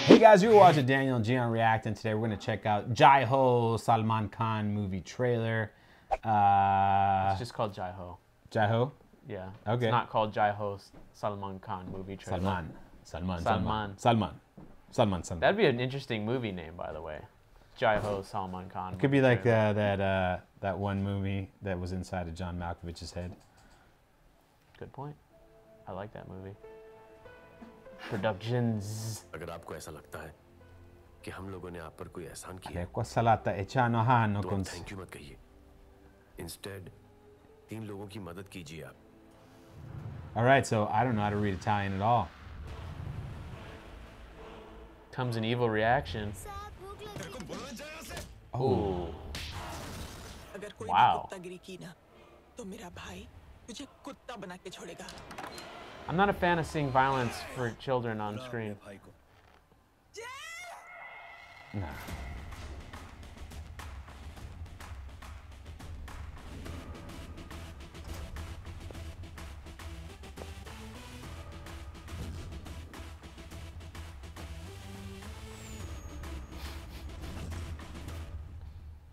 Hey guys, you're watching Daniel and Gian React, and today we're going to check out Jai Ho Salman Khan movie trailer. It's just called Jai Ho. Jai Ho? Yeah. Okay. It's not called Jai Ho Salman Khan movie trailer. Salman. That'd be an interesting movie name, by the way. Jai Ho Salman Khan. It could be like that one movie that was inside of John Malkovich's head. Good point. I like that movie. Productions. अगर आपको ऐसा लगता है कि हम लोगों ने आप पर कोई एहसान किया तो थैंक यू मत कहिए इंस्टेड 3 लोगों की मदद कीजिए आप Alright, so I don't know how to read Italian at all. Comes an evil reaction. Oh. Wow. I'm not a fan of seeing violence for children on screen. Nah.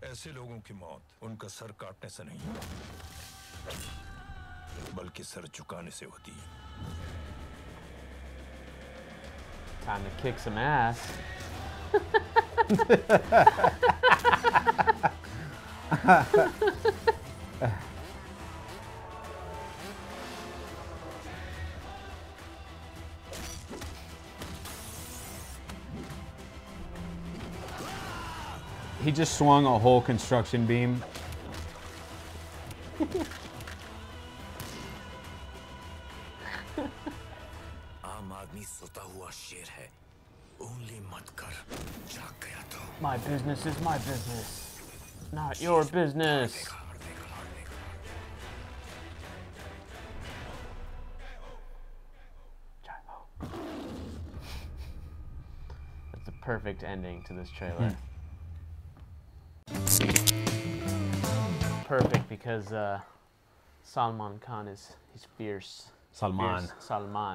ऐसे लोगों की मौत उनका सर काटने से नहीं बल्कि सर झुकाने से होती है Time to kick some ass. He just swung a whole construction beam. My business is my business, not your business. That's the perfect ending to this trailer. Perfect because Salman Khan he's fierce. Salman.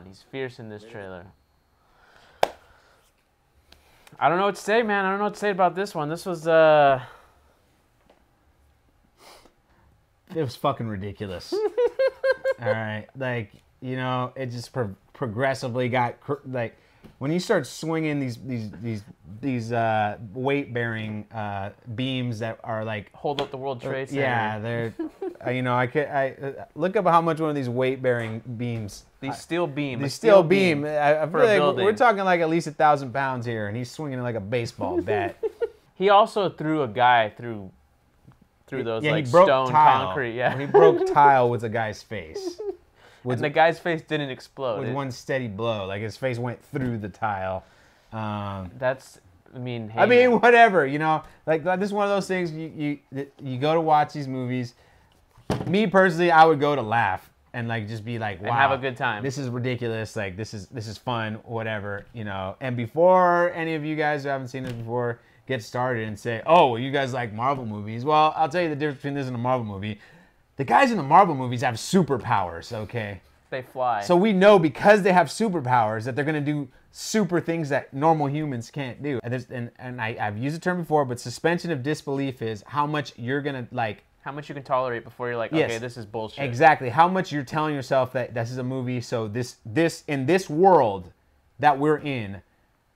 He's fierce in this trailer. I don't know what to say, man. I don't know what to say about this one. This was It was fucking ridiculous. Alright, like, you know, it just progressively got, like, when you start swinging these weight-bearing beams that are like hold up the World Trade Center. Yeah, they're you know, I look up how much one of these weight-bearing beams. These steel beam. These steel beam. I feel like we're talking like at least 1,000 pounds here, and he's swinging it like a baseball bat. He also threw a guy through those like he broke stone tile. Concrete. Yeah, he broke tile with a guy's face. And the guy's face didn't explode. With one steady blow, like his face went through the tile. That's, I mean, hey, I mean, whatever, you know, like this is one of those things. You go to watch these movies. Me personally, I would go to laugh and like just be like, wow, and have a good time. This is ridiculous. Like this is fun, whatever, you know. And before any of you guys who haven't seen this before get started and say, oh, well, you guys like Marvel movies. Well, I'll tell you the difference between this and a Marvel movie. The guys in the Marvel movies have superpowers, okay? They fly. So we know because they have superpowers that they're going to do super things that normal humans can't do. And I've used the term before, but suspension of disbelief is how much you're going to, like... How much you can tolerate before you're like, yes, okay, this is bullshit. Exactly. How much you're telling yourself that this is a movie, so this in this world that we're in,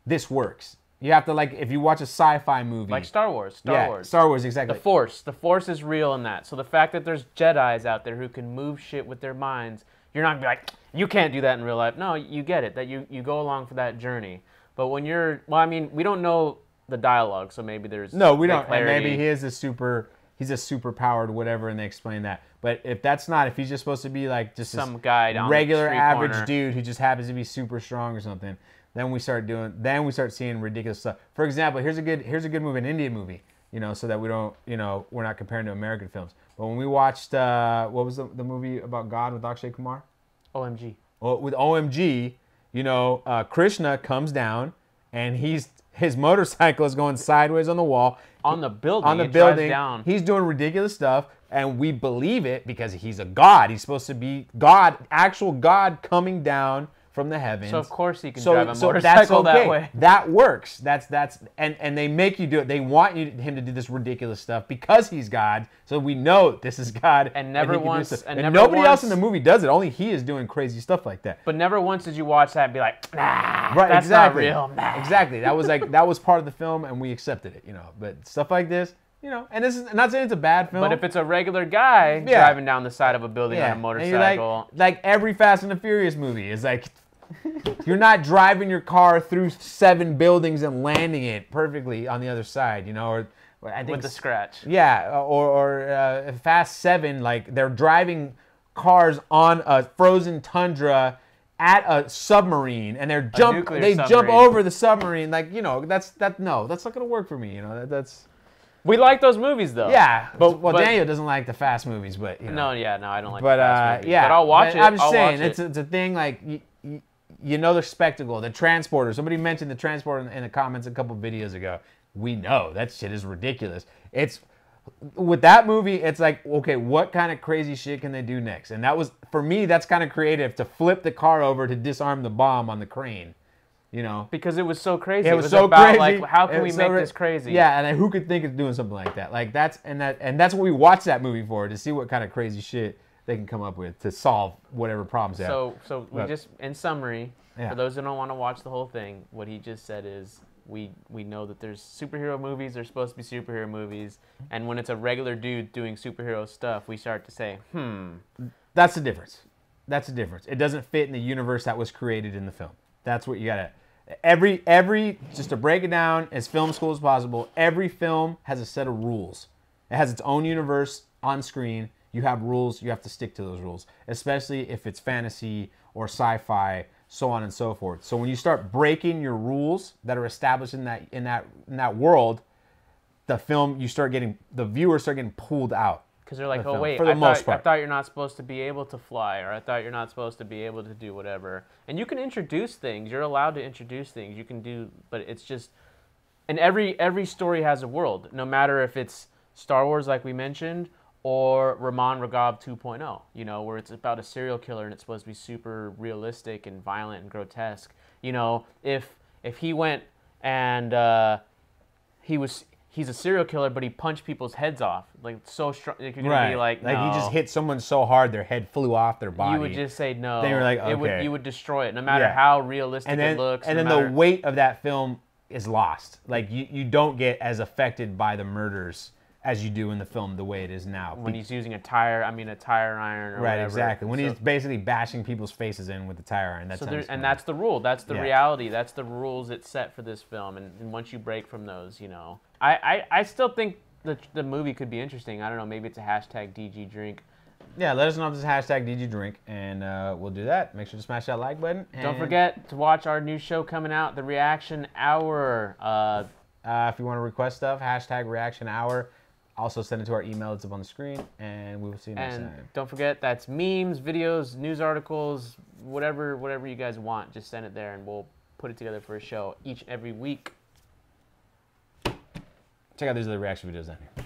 this works. You have to, like, if you watch a sci-fi movie... Like Star Wars. Star Wars, exactly. The Force is real in that. So the fact that there's Jedis out there who can move shit with their minds, you're not going to be like, you can't do that in real life. No, you get it, that you go along for that journey. But when you're... Well, I mean, we don't know the dialogue, so maybe there's... No, we don't. Clarity. And maybe he's a super powered whatever, and they explain that. But if that's not, if he's just supposed to be like just some guy down regular the street average corner dude who just happens to be super strong or something, then we start seeing ridiculous stuff. For example, here's a good movie, an Indian movie, you know, so that we don't, you know, we're not comparing to American films. But when we watched, what was the movie about God with Akshay Kumar? OMG. Well, with OMG, you know, Krishna comes down and his motorcycle is going sideways on the wall. On the building. On the building. Down. He's doing ridiculous stuff, and we believe it because he's a god. He's supposed to be God, actual God coming down from the heavens. So of course he can drive a that's motorcycle okay. that way. That works. And they make you do it. They want him to do this ridiculous stuff because he's God. So we know this is God. And never he can do once- stuff. and And never nobody else once- in the movie does it. Only he is doing crazy stuff like that. But never once did you watch that and be like, nah, Right, that's exactly. not real. Nah. Exactly. That was part of the film, and we accepted it. But stuff like this, and this is I'm not saying it's a bad film. But if it's a regular guy Yeah. driving down the side of a building on a and you're motorcycle, like every Fast and the Furious movie is like, you're not driving your car through 7 buildings and landing it perfectly on the other side, or I think with the scratch. yeah, or Fast 7, like they're driving cars on a frozen tundra at a submarine, and they jump submarine. over the submarine, like that's not gonna work for me, that's We like those movies though. yeah. But Daniel doesn't like the fast movies, but No, I don't like. but the fast movies. yeah, but I'll watch it. I'm just I'll saying watch it. it's a thing like the spectacle, the transporter. Somebody mentioned the transporter in the comments a couple videos ago. We know that shit is ridiculous. It's with that movie, it's like, okay, what kind of crazy shit can they do next? And that was, for me, that's kind of creative, to flip the car over to disarm the bomb on the crane. Because it was so crazy. It was so about crazy. like, how can It we was make so this crazy? Yeah, and who could think of doing something like that? Like that's what we watched that movie for, to see what kind of crazy shit they can come up with to solve whatever problems they have. So we just, in summary, Yeah. for those who don't want to watch the whole thing, what he just said is we know that there's superhero movies. They're supposed to be superhero movies, and when it's a regular dude doing superhero stuff, we start to say, That's the difference. That's the difference. It doesn't fit in the universe that was created in the film. That's what you gotta. Every just to break it down as film school as possible. Every film has a set of rules. It has its own universe on screen. You have rules. You have to stick to those rules, especially if it's fantasy or sci-fi, so on and so forth. So when you start breaking your rules that are established in that world, the viewers start getting pulled out. because they're like, The oh film, wait, for the most I part. thought you're not supposed to be able to fly, or I thought you're not supposed to be able to do whatever. And you can introduce things. You're allowed to introduce things. You can do, but it's just, and every story has a world. No matter if it's Star Wars, like we mentioned, or Rahman Raghav 2.0, where it's about a serial killer and it's supposed to be super realistic and violent and grotesque. If he went and he's a serial killer, but he punched people's heads off, like so strong, you're gonna be like, no. he just hit someone so hard their head flew off their body. You would just say no. Then you're like, okay. You would destroy it, no matter Yeah. how realistic and then, it looks. and no then matter, the weight of that film is lost. Like you don't get as affected by the murders as you do in the film the way it is now. when he's using a tire iron or right, whatever. exactly. When So- he's basically bashing people's faces in with the tire iron. That's So how there, he's and murdered. that's the rule. That's the Yeah. reality. That's the rules it's set for this film. And once you break from those, I still think the movie could be interesting. I don't know. Maybe it's a hashtag DG drink. Yeah, let us know if this is hashtag DGDrink, and we'll do that. Make sure to smash that like button. Don't and, forget to watch our new show coming out, The Reaction Hour. if you want to request stuff, hashtag Reaction Hour. Also send it to our email. It's up on the screen, and we will see you next And time. don't forget, that's memes, videos, news articles, whatever you guys want. Just send it there, and we'll put it together for a show each and every week. Check out these other reaction videos down here.